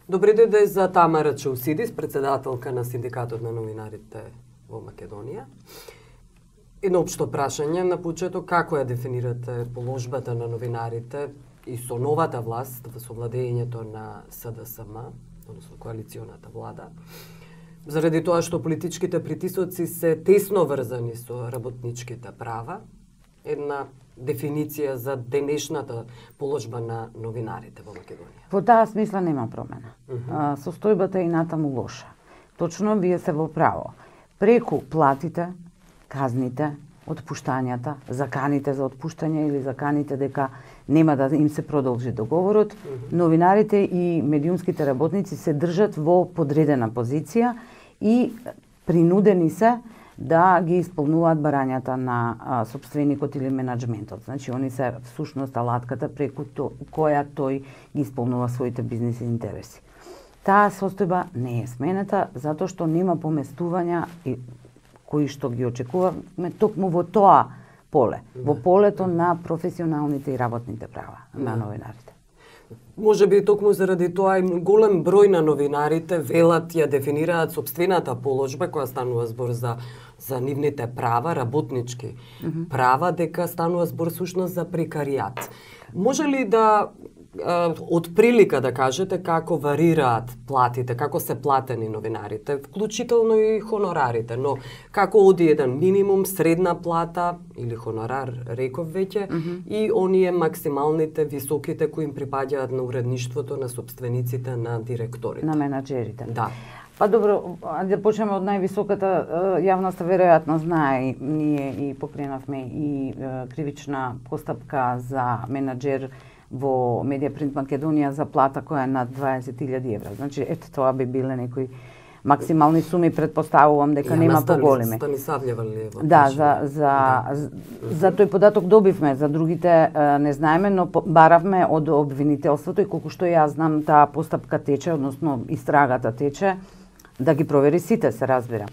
Добри дојде за Тамара Чаусидис, председателка на Синдикатот на новинарите во Македонија. Едно општо прашање на почеток, како ја дефинирате положбата на новинарите и со новата власт, со владењето на СДСМ, односно коалиционата влада, заради тоа што политичките притисоци се тесно врзани со работничките права, една дефиниција за денешната положба на новинарите во Македонија? Во таа смисла нема промена. Состојбата е и натаму лоша. Точно вие се во право. Преку платите, казните, отпуштањата, заканите за отпуштање или заканите дека нема да им се продолжи договорот, новинарите и медиумските работници се држат во подредена позиција и принудени се да ги исполнуваат барањата на сопственикот или менаџментот. Значи, они се всушност алатката преку која тој ги исполнува своите бизнис интереси. Таа состојба не е сменета, затоа што нема поместувања кои што ги очекуваме токму во тоа поле, во полето на професионалните и работните права на новинарите. Може би токму заради тоа и голем број на новинарите велат ја дефинираат сопствената положба која станува збор за нивните права, работнички права, дека станува збор сушност за прекаријат. Може ли да од прилика да кажете како варираат платите, како се платени новинарите, вклучително и хонорарите, но како оди еден минимум, средна плата или хонорар, реков веќе, и оние максималните, високите кои им припаѓаат на уредништвото, на сопствениците, на директорите. На менаџерите. Да. Па добро, да почнеме од највисоката. Јавноста веројатно знае, ние и покренавме и кривична постапка за менаџер во Медиапринт Македонија за плата која е над 20.000 евра. Значи, ето тоа би биле некои максимални суми, предпоставувам дека нема поголеми. Станислављева ли е? Да, за тој податок добивме, за другите не знаеме, но баравме од обвинителството и колку што јас знам, таа постапка тече, односно истрагата тече, да ги провери сите, се разбира.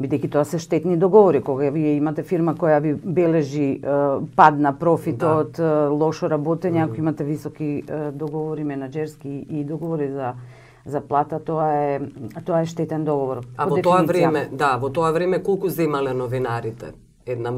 Бидејќи тоа се штетни договори, кога вие имате фирма која ви бележи пад на профит од лошо работење, ако имате високи договори менаџерски и договори за плата, тоа е штетен договор. А во тоа време, во тоа време колку земале новинарите? Една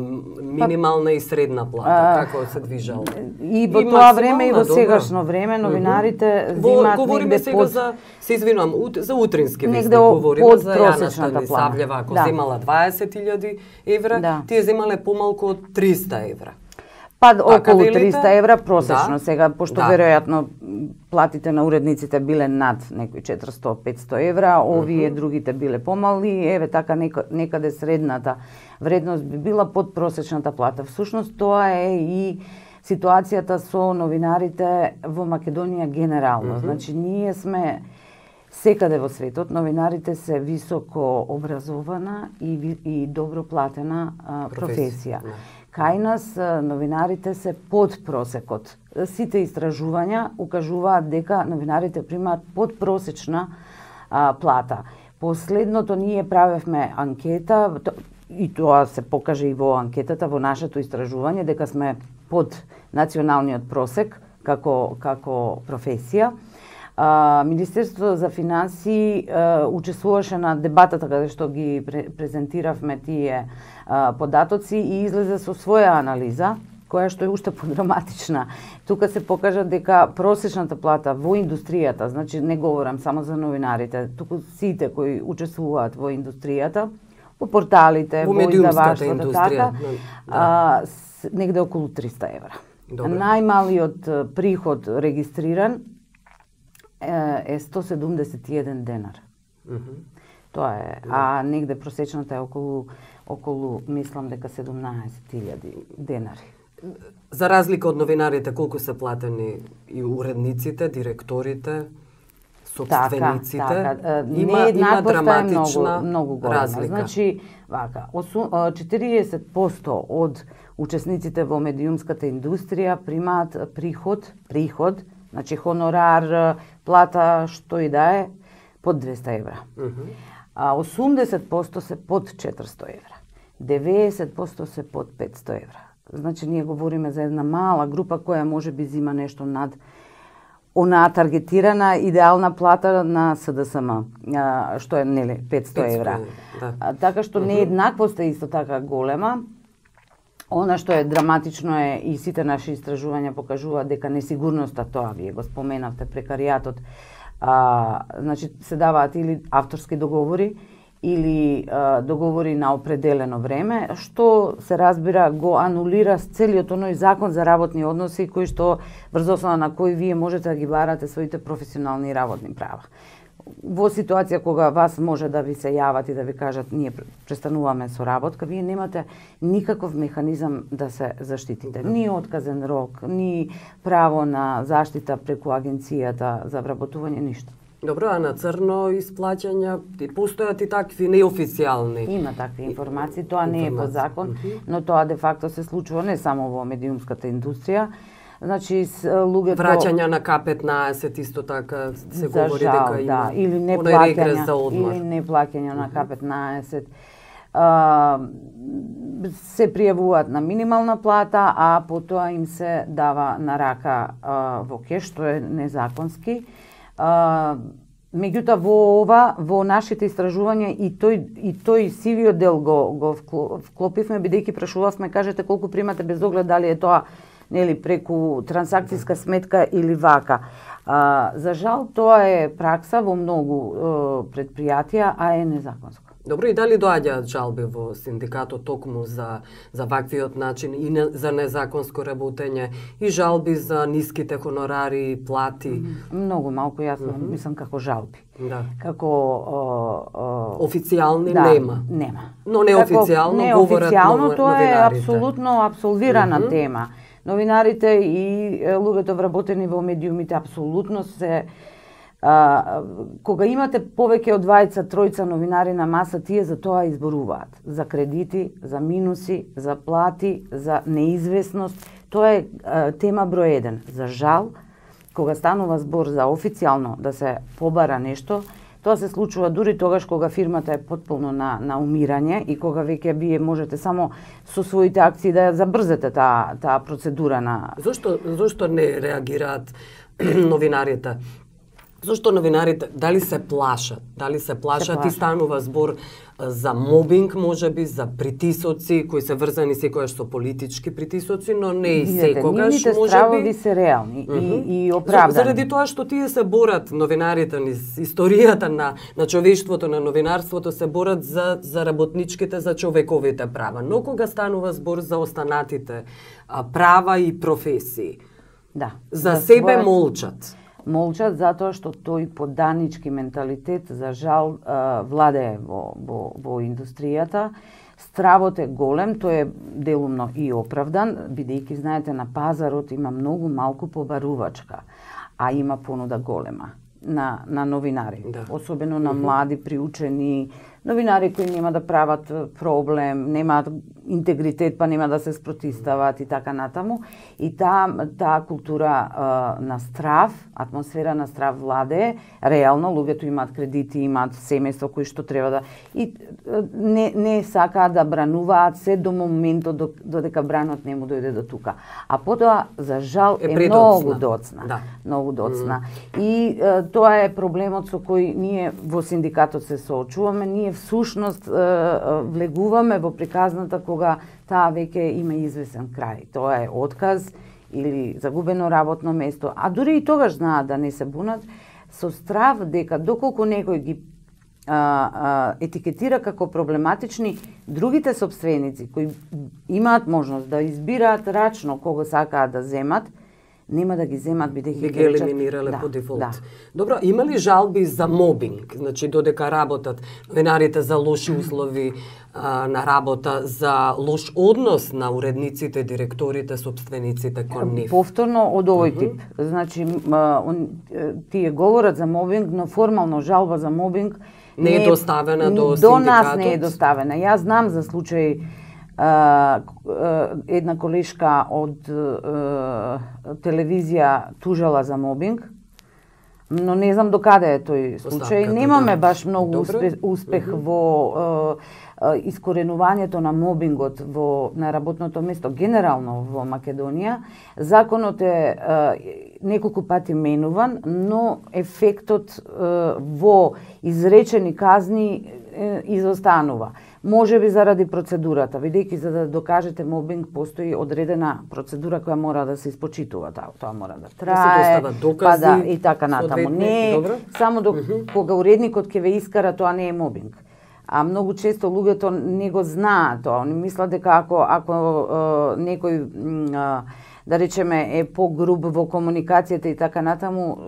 минимална и средна плата, како се движало? И во тоа време и во сегашно време новинарите земаат говориме негде сега за извинувам, за утрински вестник говориме за Јана Станислављева, ако земала 20.000 евра, тие земале помалку од 300 евра. Па околу 300 евра просечно сега, пошто веројатно платите на уредниците биле над некои 400-500 евра, овие другите биле помали, еве така некаде средната вредност би била под просечната плата. Всушност тоа е и ситуацијата со новинарите во Македонија генерално. Значи ние сме секаде во светот, новинарите се високо образована и добро платена професија. Кај нас новинарите се под просекот. Сите истражувања укажуваат дека новинарите примаат подпросечна плата. Последното ние правевме анкета, и тоа се покаже и во анкетата, во нашето истражување, дека сме под националниот просек како професија. Министерството за финансии учествуваше на дебатата каде што ги презентиравме тие податоци и излезе со своја анализа, која што е уште подраматична. Тука се покажа дека просечната плата во индустријата, значи не говорам само за новинарите, туку сите кои учествуваат во индустријата, во порталите, во издаваштвото, така, негде околу 300 евра. Најмалиот приход регистриран е 171 денар. Тоа е, а негде просечната е околу мислам дека 17.000 денари. За разлика од новинарите, колку се платени и уредниците, директорите, собствениците, има драматична многу разлика. Значи, вака, 40% од учесниците во медиумската индустрија примаат приход, значи хонорар, плата, што и да е, под 200 евра. А 80% се под 400 евра. 90% се под 500 евра. Значи, ние говориме за една мала група која може би зима нешто над онаа таргетирана идеална плата на СДСМ, што е нели 500 евра. Да. Така што нееднаквоста е исто така голема. Она што е драматично е и сите наши истражувања покажуваат дека несигурноста, тоа вие го споменавте, прекаријатот, значи се даваат или авторски договори или договори на определено време, што се разбира го анулира целиот оној закон за работни односи кој што врз основа на кој вие можете да ги барате своите професионални и работни права. Во ситуација кога вас може да ви се јават и да ви кажат ние престануваме со работка, вие немате никаков механизам да се заштитите. Ни отказен рок, ни право на заштита преку агенцијата за вработување, ништо. Добро, а на црно исплаќања постојат и такви неофицијални? Има такви информации, тоа не е по закон, но тоа де факто се случува не само во медиумската индустрија. Значи луѓето враќања на К15 исто така се говори дека има. Да, или не плаќања на К15. Се пријавуваат на минимална плата, а потоа им се дава на рака во кеш, што е незаконски. Меѓутоа во нашите истражувања и тој сивиот дел го вклопивме, бидејќи прашувавме, кажете колку примате без оглед дали е тоа нели преку трансакцијска сметка или вака. За жал тоа е пракса во многу предпријатија, а е незаконско. Добро, и дали доаѓаат жалби во синдикатот токму за ваквиот начин и за незаконско работење и жалби за ниските хонорари и плати? Многу малку, јас мислам како жалби. Да. Како официјални нема. Но неофицијално говорат новинарите. Тоа е апсолутно апсолвирана тема. Новинарите и луѓето вработени во медиумите апсолутно се кога имате повеќе од 2-3 новинари на маса, тие за тоа изборуваат. За кредити, за минуси, за плати, за неизвестност. Тоа е тема број 1. За жал, кога станува збор за официјално да се побара нешто, тоа се случува дури тогаш кога фирмата е потполно на умирање и кога веќе вие можете само со своите акции да забрзете таа процедура на... Зошто не реагираат новинарите? Зошто новинарите, дали се плашат? И станува збор за мобинг, можеби, за притисоци, кои се врзани секојаш со политички притисоци, но не и секогаш, можеби... Нивните стравови се реални и оправдани. Заради тоа што тие се борат, новинарите, низ историјата на човештвото, на новинарството, се борат за работничките, за човековите права. Но кога станува збор за останатите права и професии, за себе молчат. Молчат затоа што тој подданички менталитет за жал владее во индустријата. Стравот е голем, тој е делумно и оправдан, бидејќи знаете на пазарот има многу малку побарувачка, а има понуда голема на новинари, особено на млади, приучени новинари кои нема да прават проблем, немаат интегритет, па нема да се спротистават и така натаму. И таа култура на страв, атмосфера на страв владее, реално луѓето имаат кредити, имаат семејство кои што треба да и не сакаат да брануваат се до моментот додека бранот не му дојде до тука. А потоа за жал е многу доцна. Многу доцна. И тоа е проблемот со кој ние во синдикатот се соочуваме. Ние всушност влегуваме во приказната кога таа веќе има известен крај. Тоа е отказ или загубено работно место, а дури и тогаш знаат да не се бунат со страв дека доколку некој ги етикетира како проблематични, другите сопственици кои имаат можност да избираат рачно кого сакаат да земат, нема да ги земат бидејќи ги елиминирале по дефолт. Добро, има ли жалби за мобинг? Значи додека работат новинарите за лоши услови на работа, за лош однос на уредниците, директорите, собствениците кон нив? Повторно од овој тип. Значи тие говорат за мобинг, но формално жалба за мобинг не е доставена до синдикатот? До нас не е доставена. Јас знам за случај една колешка од телевизија тужала за мобинг, но не знам до каде е тој случај. Немаме баш многу успех во искоренувањето на мобингот на работното место генерално во Македонија. Законот е неколку пати менуван, но ефектот во изречени казни изостанува. Може би заради процедурата, бидејќи за да докажете мобинг постои одредена процедура која мора да се испочитува, тоа мора да трае, да се докази, и така натаму. Не само кога уредникот ќе ве искара, тоа не е мобинг. А многу често луѓето не го знаат тоа. Они мислат дека ако некој да речеме е погруб во комуникацијата и така натаму,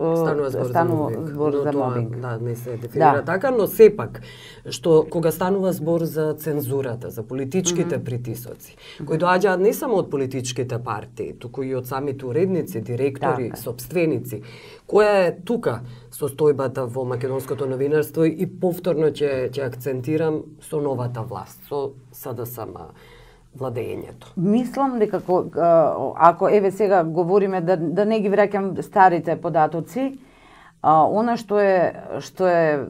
станува збор за мобинг. Да, не се дефинира така, но сепак што кога станува збор за цензурата, за политичките притисоци, кои доаѓаат не само од политичките партии, туку и од самите уредници, директори, собственици, која е тука состојбата во македонското новинарство и повторно ќе акцентирам со новата власт, со СДСМ владењето. Мислам дека ако еве сега говориме да не ги враќам старите податоци, она што е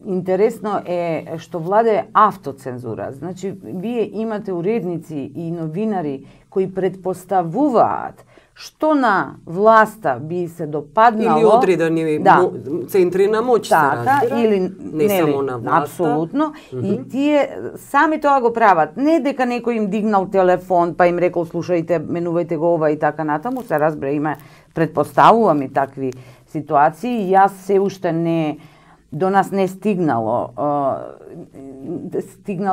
интересно е што владее автоцензура. Значи вие имате уредници и новинари кои предпоставуваат што на власта би се допаднало или одредени центри на моќ се разбира, или не само на власта. Апсолутно. И тие сами тоа го прават. Не дека некој им дигнал телефон па им рекол слушајте, менувајте го ова и така натаму, се разбира, има предпоставувам и такви ситуации. Јас се уште до нас не стигнала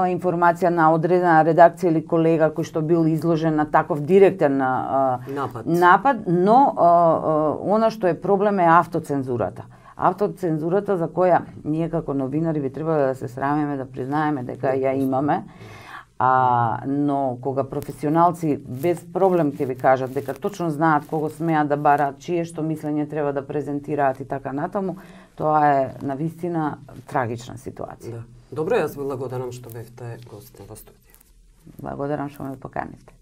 информација на одредена редакција или колега кој што бил изложен на таков директен напад, но она што е проблем е автоцензурата. Автоцензурата за која ние како новинари би требало да се срамиме, да признаеме дека ја имаме. Но кога професионалци без проблем ќе ви кажат дека точно знаат кого смеат да бараат, чие што мислење треба да презентираат и така натаму, тоа е навистина трагична ситуација. Да. Добро, јас ви благодарам што бевте гост во студио. Благодарам што ме поканивте.